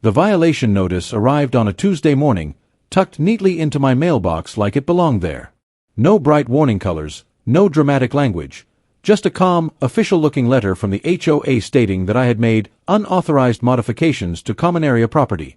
The violation notice arrived on a Tuesday morning, tucked neatly into my mailbox like it belonged there. No bright warning colors, no dramatic language, just a calm, official-looking letter from the HOA stating that I had made unauthorized modifications to common area property.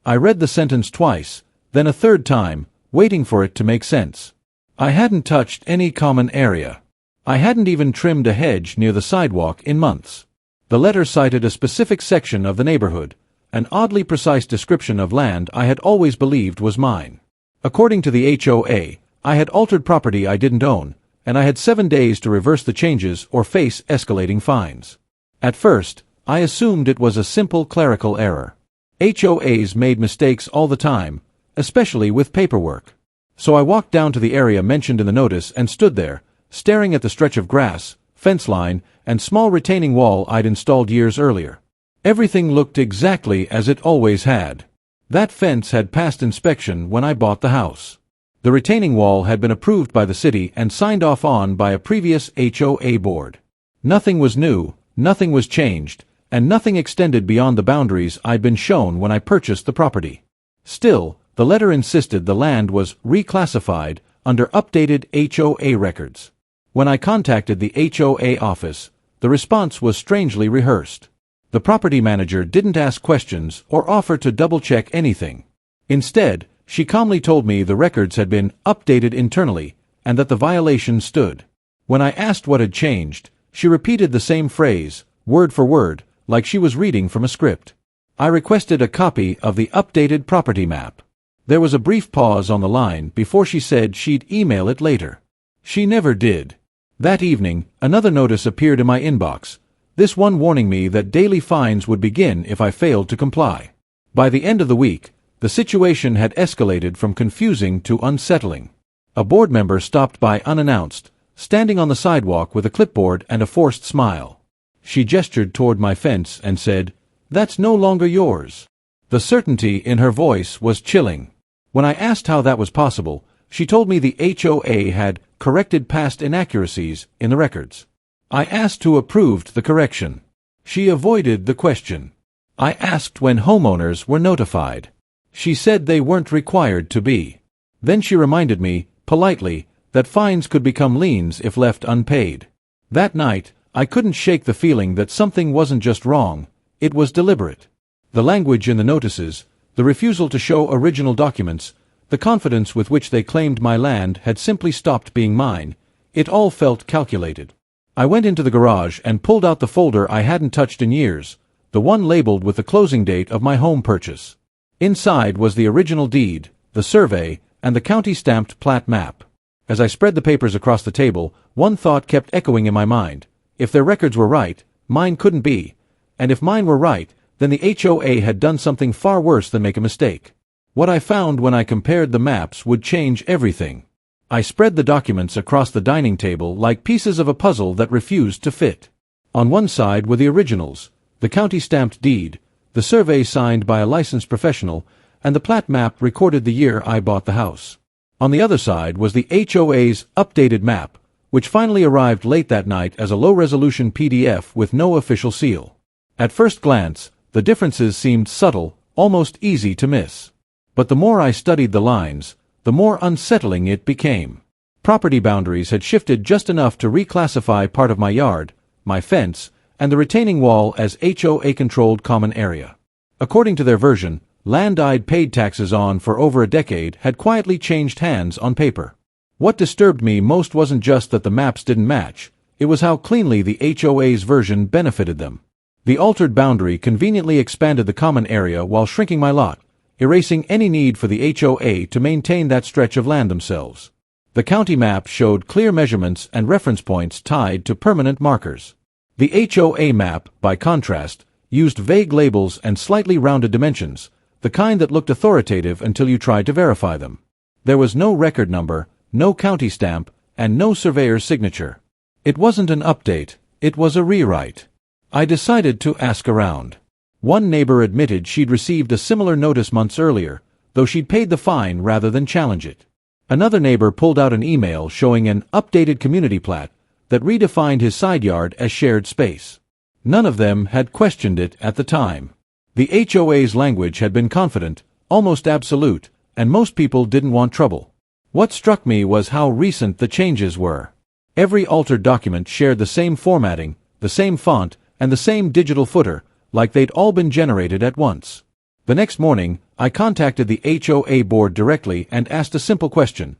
I read the sentence twice, then a third time, waiting for it to make sense. I hadn't touched any common area. I hadn't even trimmed a hedge near the sidewalk in months. The letter cited a specific section of the neighborhood, an oddly precise description of land I had always believed was mine. According to the HOA, I had altered property I didn't own, and I had 7 days to reverse the changes or face escalating fines. At first, I assumed it was a simple clerical error. HOAs made mistakes all the time, especially with paperwork. So I walked down to the area mentioned in the notice and stood there, staring at the stretch of grass, fence line, and small retaining wall I'd installed years earlier. Everything looked exactly as it always had. That fence had passed inspection when I bought the house. The retaining wall had been approved by the city and signed off on by a previous HOA board. Nothing was new, nothing was changed, and nothing extended beyond the boundaries I'd been shown when I purchased the property. Still, the letter insisted the land was reclassified under updated HOA records. When I contacted the HOA office, the response was strangely rehearsed. The property manager didn't ask questions or offer to double-check anything. Instead, she calmly told me the records had been updated internally and that the violation stood. When I asked what had changed, she repeated the same phrase, word for word, like she was reading from a script. I requested a copy of the updated property map. There was a brief pause on the line before she said she'd email it later. She never did. That evening, another notice appeared in my inbox, this one warning me that daily fines would begin if I failed to comply. By the end of the week, the situation had escalated from confusing to unsettling. A board member stopped by unannounced, standing on the sidewalk with a clipboard and a forced smile. She gestured toward my fence and said, "That's no longer yours." The certainty in her voice was chilling. When I asked how that was possible, she told me the HOA had corrected past inaccuracies in the records. I asked who approved the correction. She avoided the question. I asked when homeowners were notified. She said they weren't required to be. Then she reminded me, politely, that fines could become liens if left unpaid. That night, I couldn't shake the feeling that something wasn't just wrong, it was deliberate. The language in the notices, the refusal to show original documents, the confidence with which they claimed my land had simply stopped being mine, it all felt calculated. I went into the garage and pulled out the folder I hadn't touched in years, the one labeled with the closing date of my home purchase. Inside was the original deed, the survey, and the county-stamped plat map. As I spread the papers across the table, one thought kept echoing in my mind. If their records were right, mine couldn't be. And if mine were right, then the HOA had done something far worse than make a mistake. What I found when I compared the maps would change everything. I spread the documents across the dining table like pieces of a puzzle that refused to fit. On one side were the originals, the county-stamped deed, the survey signed by a licensed professional, and the plat map recorded the year I bought the house. On the other side was the HOA's updated map, which finally arrived late that night as a low-resolution PDF with no official seal. At first glance, the differences seemed subtle, almost easy to miss. But the more I studied the lines, the more unsettling it became. Property boundaries had shifted just enough to reclassify part of my yard, my fence, and the retaining wall as HOA-controlled common area. According to their version, land I'd paid taxes on for over a decade had quietly changed hands on paper. What disturbed me most wasn't just that the maps didn't match, it was how cleanly the HOA's version benefited them. The altered boundary conveniently expanded the common area while shrinking my lot, erasing any need for the HOA to maintain that stretch of land themselves. The county map showed clear measurements and reference points tied to permanent markers. The HOA map, by contrast, used vague labels and slightly rounded dimensions, the kind that looked authoritative until you tried to verify them. There was no record number, no county stamp, and no surveyor's signature. It wasn't an update, it was a rewrite. I decided to ask around. One neighbor admitted she'd received a similar notice months earlier, though she'd paid the fine rather than challenge it. Another neighbor pulled out an email showing an updated community plat that redefined his side yard as shared space. None of them had questioned it at the time. The HOA's language had been confident, almost absolute, and most people didn't want trouble. What struck me was how recent the changes were. Every altered document shared the same formatting, the same font, and the same digital footer, like they'd all been generated at once. The next morning, I contacted the HOA board directly and asked a simple question.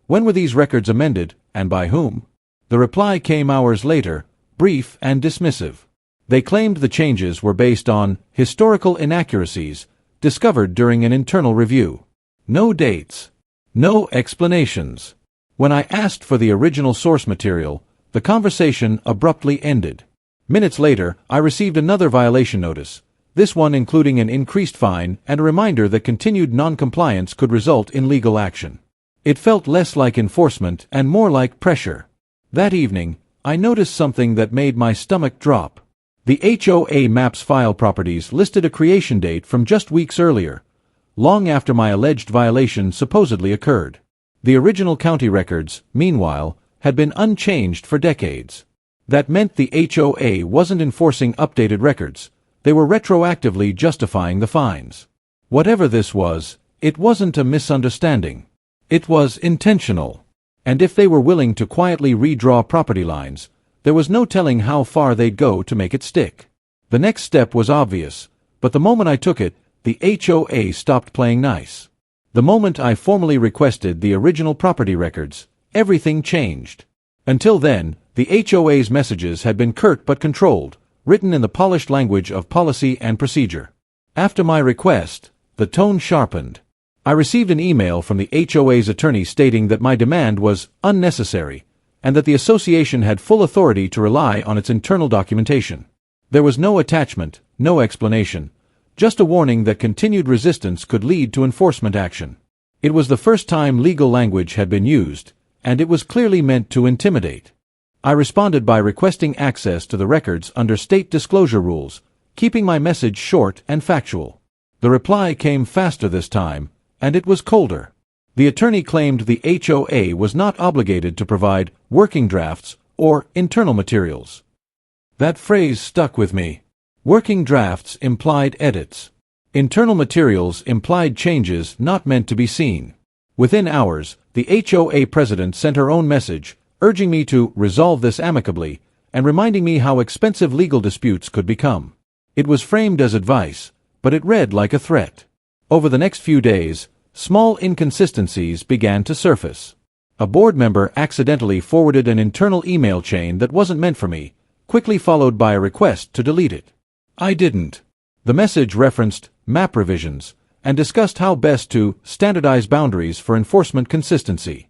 When were these records amended, and by whom? The reply came hours later, brief and dismissive. They claimed the changes were based on historical inaccuracies discovered during an internal review. No dates. No explanations. When I asked for the original source material, the conversation abruptly ended. Minutes later, I received another violation notice, this one including an increased fine and a reminder that continued non-compliance could result in legal action. It felt less like enforcement and more like pressure. That evening, I noticed something that made my stomach drop. The HOA maps file properties listed a creation date from just weeks earlier, long after my alleged violation supposedly occurred. The original county records, meanwhile, had been unchanged for decades. That meant the HOA wasn't enforcing updated records, they were retroactively justifying the fines. Whatever this was, it wasn't a misunderstanding. It was intentional. And if they were willing to quietly redraw property lines, there was no telling how far they'd go to make it stick. The next step was obvious, but the moment I took it, the HOA stopped playing nice. The moment I formally requested the original property records, everything changed. Until then, the HOA's messages had been curt but controlled, written in the polished language of policy and procedure. After my request, the tone sharpened. I received an email from the HOA's attorney stating that my demand was unnecessary, and that the association had full authority to rely on its internal documentation. There was no attachment, no explanation, just a warning that continued resistance could lead to enforcement action. It was the first time legal language had been used, and it was clearly meant to intimidate. I responded by requesting access to the records under state disclosure rules, keeping my message short and factual. The reply came faster this time, and it was colder. The attorney claimed the HOA was not obligated to provide working drafts or internal materials. That phrase stuck with me. Working drafts implied edits. Internal materials implied changes not meant to be seen. Within hours, the HOA president sent her own message, urging me to resolve this amicably and reminding me how expensive legal disputes could become. It was framed as advice, but it read like a threat. Over the next few days, small inconsistencies began to surface. A board member accidentally forwarded an internal email chain that wasn't meant for me, quickly followed by a request to delete it. I didn't. The message referenced map revisions and discussed how best to standardize boundaries for enforcement consistency.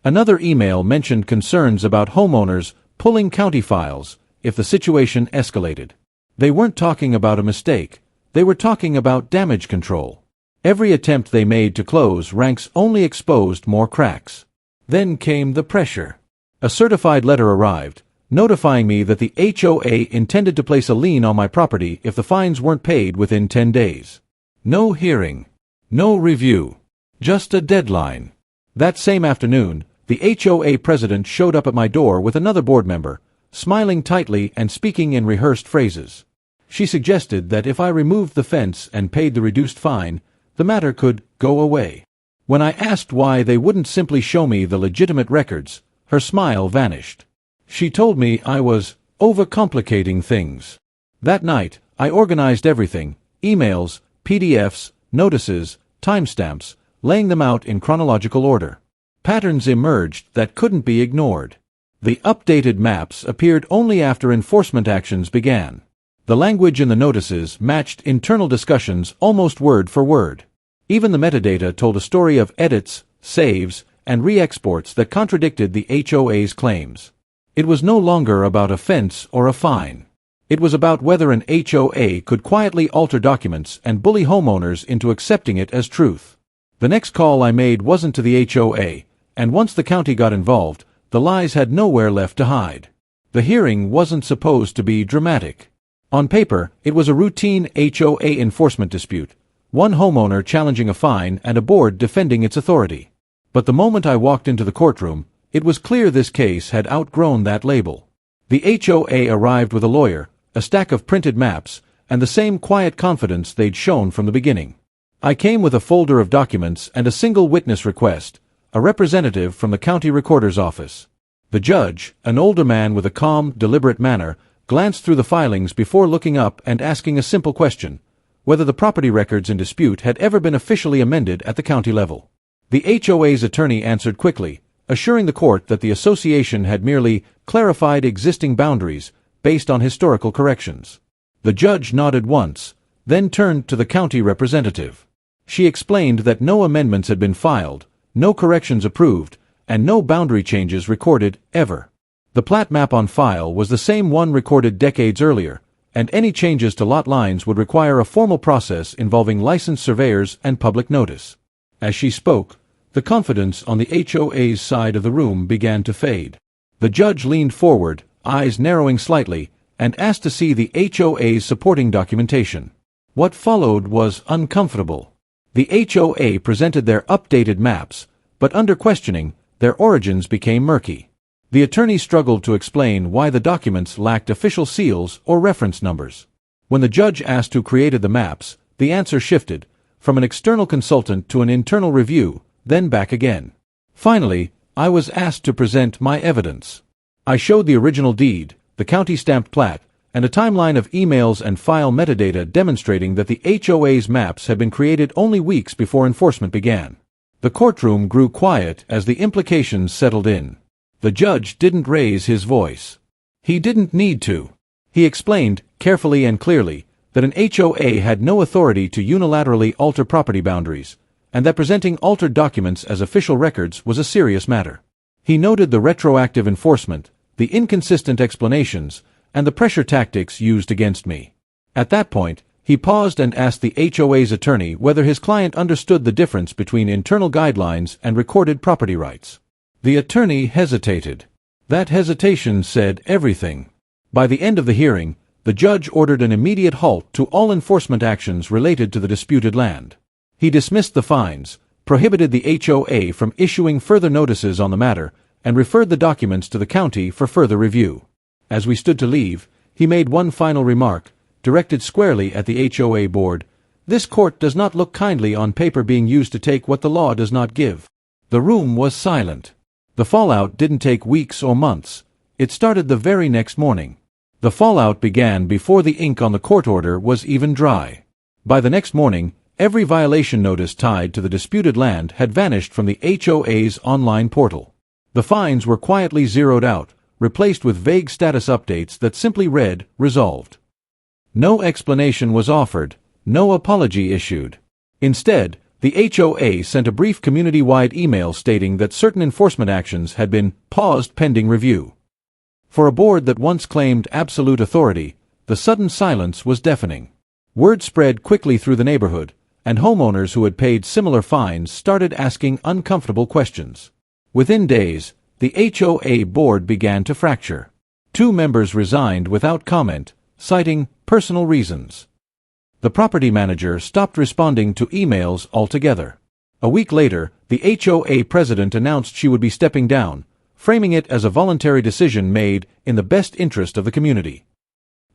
Another email mentioned concerns about homeowners pulling county files if the situation escalated. They weren't talking about a mistake, they were talking about damage control. Every attempt they made to close ranks only exposed more cracks. Then came the pressure. A certified letter arrived, notifying me that the HOA intended to place a lien on my property if the fines weren't paid within 10 days. No hearing. No review. Just a deadline. That same afternoon, the HOA president showed up at my door with another board member, smiling tightly and speaking in rehearsed phrases. She suggested that if I removed the fence and paid the reduced fine, the matter could go away. When I asked why they wouldn't simply show me the legitimate records, her smile vanished. She told me I was overcomplicating things. That night, I organized everything, emails, PDFs, notices, timestamps, laying them out in chronological order. Patterns emerged that couldn't be ignored. The updated maps appeared only after enforcement actions began. The language in the notices matched internal discussions almost word for word. Even the metadata told a story of edits, saves, and re-exports that contradicted the HOA's claims. It was no longer about a fence or a fine. It was about whether an HOA could quietly alter documents and bully homeowners into accepting it as truth. The next call I made wasn't to the HOA, and once the county got involved, the lies had nowhere left to hide. The hearing wasn't supposed to be dramatic. On paper, it was a routine HOA enforcement dispute, one homeowner challenging a fine and a board defending its authority. But the moment I walked into the courtroom, it was clear this case had outgrown that label. The HOA arrived with a lawyer, a stack of printed maps, and the same quiet confidence they'd shown from the beginning. I came with a folder of documents and a single witness request, a representative from the county recorder's office. The judge, an older man with a calm, deliberate manner, glanced through the filings before looking up and asking a simple question: whether the property records in dispute had ever been officially amended at the county level. The HOA's attorney answered quickly, assuring the court that the association had merely clarified existing boundaries based on historical corrections. The judge nodded once, then turned to the county representative. She explained that no amendments had been filed, no corrections approved, and no boundary changes recorded, ever. The plat map on file was the same one recorded decades earlier, and any changes to lot lines would require a formal process involving licensed surveyors and public notice. As she spoke, the confidence on the HOA's side of the room began to fade. The judge leaned forward, eyes narrowing slightly, and asked to see the HOA's supporting documentation. What followed was uncomfortable. The HOA presented their updated maps, but under questioning, their origins became murky. The attorney struggled to explain why the documents lacked official seals or reference numbers. When the judge asked who created the maps, the answer shifted, from an external consultant to an internal review, then back again. Finally, I was asked to present my evidence. I showed the original deed, the county-stamped plat, and a timeline of emails and file metadata demonstrating that the HOA's maps had been created only weeks before enforcement began. The courtroom grew quiet as the implications settled in. The judge didn't raise his voice. He didn't need to. He explained, carefully and clearly, that an HOA had no authority to unilaterally alter property boundaries, and that presenting altered documents as official records was a serious matter. He noted the retroactive enforcement, the inconsistent explanations, and the pressure tactics used against me. At that point, he paused and asked the HOA's attorney whether his client understood the difference between internal guidelines and recorded property rights. The attorney hesitated. That hesitation said everything. By the end of the hearing, the judge ordered an immediate halt to all enforcement actions related to the disputed land. He dismissed the fines, prohibited the HOA from issuing further notices on the matter, and referred the documents to the county for further review. As we stood to leave, he made one final remark, directed squarely at the HOA board: "This court does not look kindly on paper being used to take what the law does not give." The room was silent. The fallout didn't take weeks or months. It started the very next morning. The fallout began before the ink on the court order was even dry. By the next morning, every violation notice tied to the disputed land had vanished from the HOA's online portal. The fines were quietly zeroed out, replaced with vague status updates that simply read, "Resolved." No explanation was offered, no apology issued. Instead, the HOA sent a brief community-wide email stating that certain enforcement actions had been paused pending review. For a board that once claimed absolute authority, the sudden silence was deafening. Word spread quickly through the neighborhood, and homeowners who had paid similar fines started asking uncomfortable questions. Within days, the HOA board began to fracture. 2 members resigned without comment, citing personal reasons. The property manager stopped responding to emails altogether. A week later, the HOA president announced she would be stepping down, framing it as a voluntary decision made in the best interest of the community.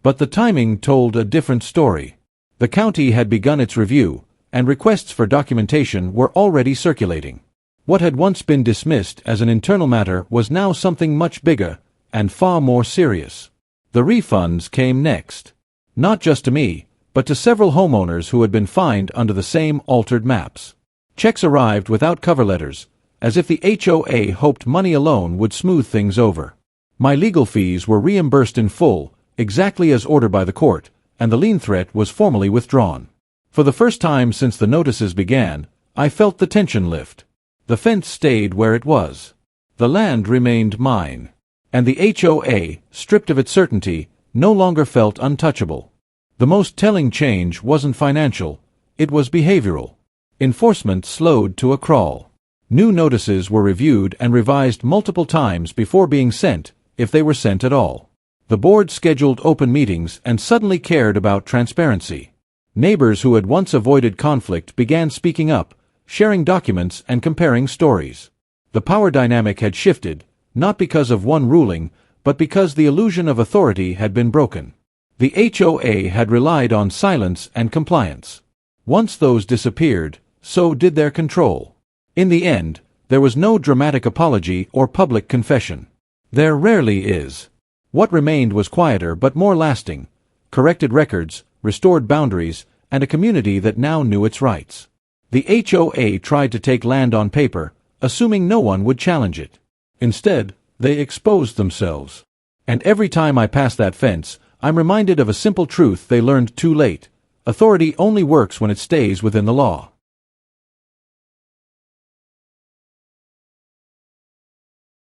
But the timing told a different story. The county had begun its review, and requests for documentation were already circulating. What had once been dismissed as an internal matter was now something much bigger and far more serious. The refunds came next. Not just to me, but to several homeowners who had been fined under the same altered maps. Checks arrived without cover letters, as if the HOA hoped money alone would smooth things over. My legal fees were reimbursed in full, exactly as ordered by the court, and the lien threat was formally withdrawn. For the first time since the notices began, I felt the tension lift. The fence stayed where it was. The land remained mine. And the HOA, stripped of its certainty, no longer felt untouchable. The most telling change wasn't financial, it was behavioral. Enforcement slowed to a crawl. New notices were reviewed and revised multiple times before being sent, if they were sent at all. The board scheduled open meetings and suddenly cared about transparency. Neighbors who had once avoided conflict began speaking up, sharing documents and comparing stories. The power dynamic had shifted, not because of one ruling, but because the illusion of authority had been broken. The HOA had relied on silence and compliance. Once those disappeared, so did their control. In the end, there was no dramatic apology or public confession. There rarely is. What remained was quieter but more lasting: corrected records, restored boundaries, and a community that now knew its rights. The HOA tried to take land on paper, assuming no one would challenge it. Instead, they exposed themselves. And every time I pass that fence, I'm reminded of a simple truth they learned too late: authority only works when it stays within the law.